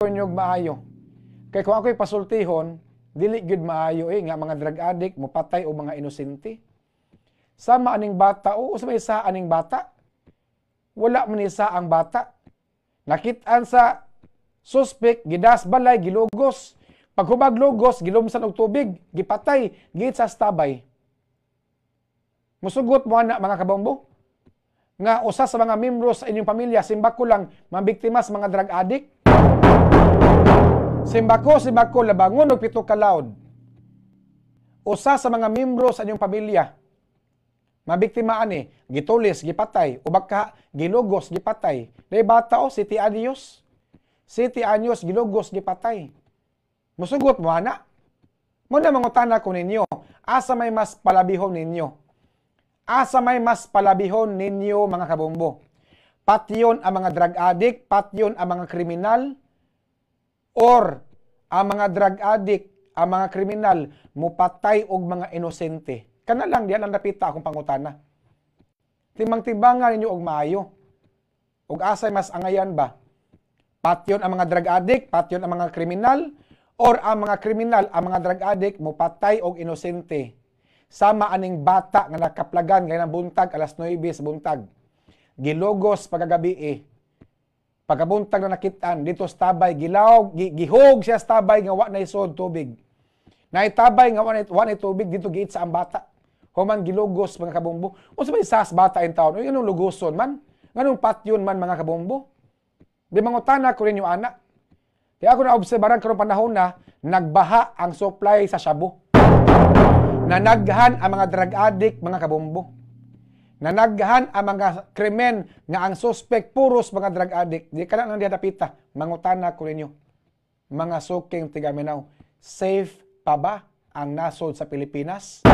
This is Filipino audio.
Nyog maayo. Kay kung ako'y pasultihon, dili gyud maayo nga mga drug addict mopatay o mga inosente. Sama aning bata o sa may isa aning bata. Wala man isa ang bata. Nakit-an sa suspect gidas balay gilugos. Pag humag lugos gilumsan og tubig, gipatay, giit sa stabay. Musugot mo na mga kabombo nga usa sa mga membro sa inyong pamilya simbako lang mabiktima sa mga drug addict. Simbako labangon og pito ka laod. Usa sa mga membro sa inyong pamilya mabiktima ani, gitulis, gipatay, o baka gilugos, gipatay. Day bata o, 7 anyos. 7 anyos, gilugos, gipatay. Musugot mo, ana. Muna mangutana ko ninyo, asa may mas palabihon ninyo? Asa may mas palabihon ninyo, mga kabombo? Patyon ang mga drug addict, patyon ang mga kriminal, or ang mga drug addict, ang mga kriminal, mupatay og mga inosente. Kana lang diyan ang napita akong pangutana. Timang-timbangan ninyo og maayo. Og asay mas angayan ba? Patyon ang mga drug addict, patyon ang mga kriminal, or ang mga kriminal, ang mga drug addict mo patay og inosente. Sama aning bata nga nakaplagan kay buntag alas 9 sa buntag. Gilogos pagagabi Pagkabuntag na nakitaan dito sa tabay, gihog siya sa tabay nga wa na isod tubig. Naitabay nga wa na tubig dito giit sa ang bata. Human gilugos mga kabombo. Unsa may sas bata in taon? Uy, anong lugoson man? Nganong patyon man mga kabombo? Di mangutana ko rin yung anak. Kaya ako na-obserbaran karong panahon na nagbaha ang supply sa Shabu. Nanaghan ang mga drug addict mga kabombo. Nanaghan ang mga krimen nga ang suspect puros mga drug addict. Di ka lang nang diadapita. Mangutana ko rin yung mga suking tigaminaw. Safe pa ba ang nasod sa Pilipinas?